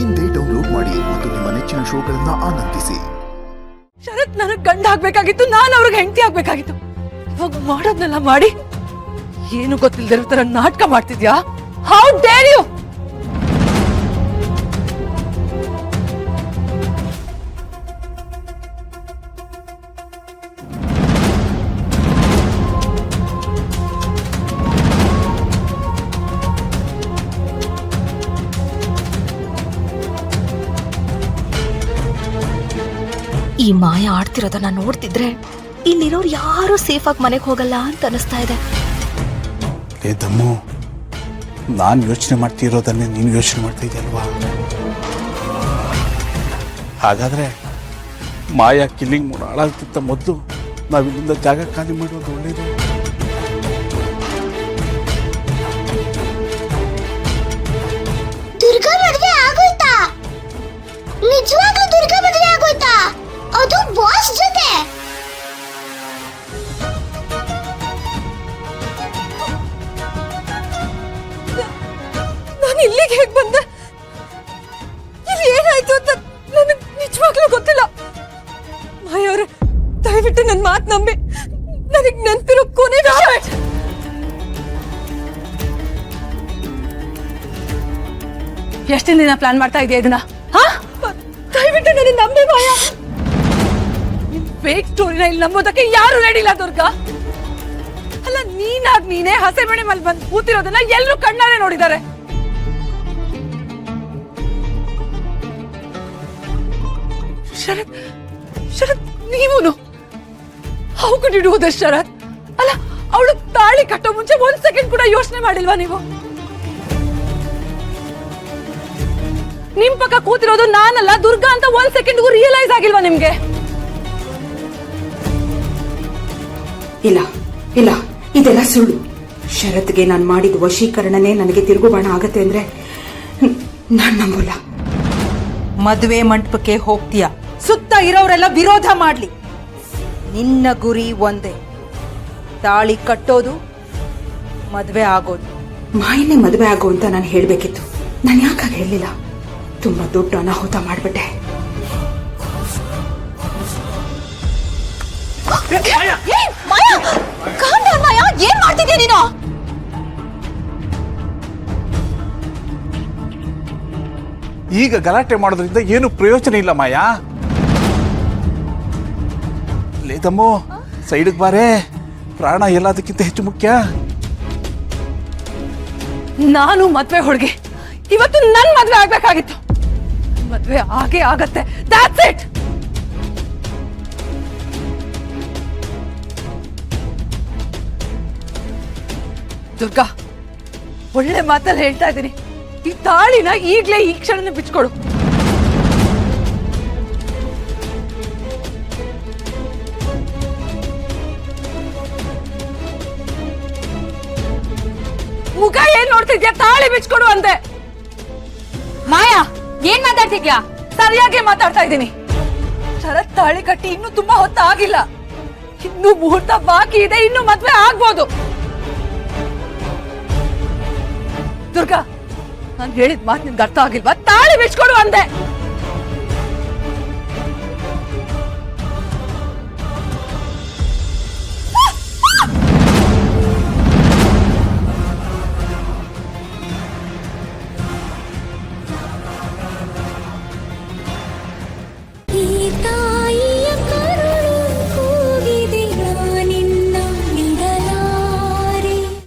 ಇಂದೇ ಡೌನ್ಲೋಡ್ ಮಾಡಿ ಮತ್ತು ನಿಮ್ಮ ನೆಚ್ಚಿನ ಶೋಗಳನ್ನ ಆನಂದಿಸಿ. ಶರತ್ ನನಗ್ ಗಂಡ ಆಗ್ಬೇಕಾಗಿತ್ತು, ನಾನು ಅವ್ರಿಗೆ ಹೆಂಡತಿ ಆಗ್ಬೇಕಾಗಿತ್ತು. ಇವಾಗ ಮಾಡೋದ್ನೆಲ್ಲ ಮಾಡಿ ಏನು ಗೊತ್ತಿಲ್ದಿರೋ ತರ ನಾಟಕ ಮಾಡ್ತಿದ್ಯಾ? How dare you! ಈ ಮಾಯ ಆಡ್ತಿರೋದನ್ನ ನೋಡ್ತಿದ್ರೆ ಇಲ್ಲಿರೋರು ಯಾರು ಸೇಫ್ ಆಗಿ ಮನೆಗೆ ಹೋಗಲ್ಲ ಅಂತ ಅನಿಸ್ತಾ ಇದೆ. ಲೇ ದಮ್ಮು, ನಾನು ಯೋಚನೆ ಮಾಡ್ತಿರೋದನ್ನೇ ನೀನು ಯೋಚನೆ ಮಾಡ್ತಾ ಇದೆಯಲ್ವಾ? ಹಾಗಾದ್ರೆ ಮಾಯಾ ಕಿಲ್ಲಿಂಗ್ ಮೂಡ್ ಹಾಳಾಗ್ತಿತ್ತ ಮೊದಲು ನಾವು ಇಲ್ಲಿಂದ ಜಾಗ ಖಾಲಿ ಮಾಡೋದು ಒಳ್ಳೇದು. ದುರ್ಗಾ ಮದುವೆ ಆಗೋಯ್ತಾ? ನಿಜವಾಗ್ಲೂ ದುರ್ಗಾ ಮದುವೆ ಆಗೋಯ್ತಾ? ಅದು ಬಾಸ್ ಜೊತೆ? ನಾನು ಇಲ್ಲಿಗೆ ಹೇಗ್ ಬಂದೆ? ಇಲ್ಲಿ ಏನಾಯ್ತು ಅಂತ ನನಗೆ ನಿಜವಾಗ್ಲೂ ಗೊತ್ತಿಲ್ಲ. ಮಾಯವ್ರೆ, ದಯವಿಟ್ಟು ನನ್ನ ಮಾತು ನಂಬಿ. ನನಗೆ ನೆನಪಿರೋ ಕೊನೆ ವಿಷಯ. ಎಷ್ಟಿನ ದಿನ ಪ್ಲಾನ್ ಮಾಡ್ತಾ ಇದೆಯಾ ಇದನ್ನ? ದಯವಿಟ್ಟು ನನಗೆ ನಂಬಿ ಮಾಯ. ಫೇಕ್ ಸ್ಟೋರಿನ ಇಲ್ಲಿ ನಂಬೋದಕ್ಕೆ ಯಾರು ರೆಡಿ ಇಲ್ಲ ದುರ್ಗಾ. ಅಲ್ಲ, ನೀನೇ ಹಸೆ ಮಣೆ ಮೇಲೆ ಬಂದು ಕೂತಿರೋದನ್ನ ಎಲ್ಲರೂ ಕಣ್ಣಾರೆ ನೋಡಿದ್ದಾರೆ. ಶರತ್, ಶರತ್, ನೀವೂನು how could you do this Sharath? ಅಲ್ಲ, ಅವಳು ತಾಳಿ ಕಟ್ಟೋ ಮುಂಚೆ ಒಂದ್ ಸೆಕೆಂಡ್ ಕೂಡ ಯೋಚನೆ ಮಾಡಿಲ್ವಾ ನೀವು? ನಿಮ್ ಪಕ್ಕ ಕೂತಿರೋದು ನಾನಲ್ಲ, ದುರ್ಗಾ ಅಂತ ಒಂದ್ ಸೆಕೆಂಡ್ಗೂ ರಿಯಲೈಸ್ ಆಗಿಲ್ವಾ ನಿಮ್ಗೆ? ಇಲ್ಲ ಇಲ್ಲ, ಇದೆಲ್ಲ ಸುಳ್ಳು. ಶರತ್ಗೆ ನಾನು ಮಾಡಿದ ವಶೀಕರಣನೇ ನನಗೆ ತಿರುಗುಬಾಣ ಆಗತ್ತೆ ಅಂದ್ರೆ ನಾನ್ ನಂಬೋಲ್ಲ. ಮದುವೆ ಮಂಟಪಕ್ಕೆ ಹೋಗ್ತೀಯ, ಸುತ್ತ ಇರೋರೆಲ್ಲ ವಿರೋಧ ಮಾಡ್ಲಿ, ನಿನ್ನ ಗುರಿ ಒಂದೇ, ತಾಳಿ ಕಟ್ಟೋದು, ಮದುವೆ ಆಗೋದು. ಮಾಯನ್ನೇ ಮದುವೆ ಆಗೋ ಅಂತ ನಾನು ಹೇಳ್ಬೇಕಿತ್ತು. ನಾನು ಯಾಕಾಗ ಹೇಳಿಲ್ಲ? ತುಂಬಾ ದೊಡ್ಡ ಅನಾಹುತ ಮಾಡ್ಬಿಟ್ಟೆ. ಏನ್ ಮಾಡ್ತಿದ್ಯಾ ನೀನು? ಈಗ ಗಲಾಟೆ ಮಾಡೋದ್ರಿಂದ ಏನು ಪ್ರಯೋಜನ ಇಲ್ಲ ಮಾಯಾ. ಲೇ ದಮ್ಮು, ಸೈಡ್ಗೆ ಬಾರೆ. ಪ್ರಾಣ ಎಲ್ಲದಕ್ಕಿಂತ ಹೆಚ್ಚು ಮುಖ್ಯ. ನಾನು ಮದ್ವೆ ಹುಡುಗಿ, ಇವತ್ತು ನನ್ ಮದ್ವೆ ಆಗ್ಬೇಕಾಗಿತ್ತು. ಮದ್ವೆ ಆಗೇ ಆಗತ್ತೆ. That's it. ದುರ್ಗಾ, ಒಳ್ಳೆ ಮಾತಲ್ಲಿ ಹೇಳ್ತಾ ಇದ್ದೀನಿ. ಈ ತಾಳಿನ ಈಗ್ಲೇ ಈ ಕ್ಷಣನೇ ಬಿಚ್ಕೊಡು. ಮುಖ ಏನ್ ನೋಡ್ತಿದ್ಯಾ? ತಾಳಿ ಬಿಚ್ಕೊಡು ಅಂದೆ. ಮಾಯಾ, ಏನ್ ಮಾತಾಡ್ತಿದ್ಯಾ? ಸರಿಯಾಗಿ ಮಾತಾಡ್ತಾ ಇದ್ದೀನಿ. ಶರತ್ ತಾಳಿ ಕಟ್ಟಿ ಇನ್ನು ತುಂಬಾ ಹೊತ್ತಾಗಿಲ್ಲ. ಇನ್ನು ಮುಹೂರ್ತ ಬಾಕಿ ಇದೆ, ಇನ್ನು ಮದ್ವೆ ಆಗ್ಬೋದು. ದುರ್ಗಾ, ನಾನು ಹೇಳಿದ ಮಾತು ನಿನ್ಗೆ ಅರ್ಥ ಆಗಿಲ್ವಾ? ತಾಳಿ ಬಿಚ್ಕೊಡು ಅಂದೆ.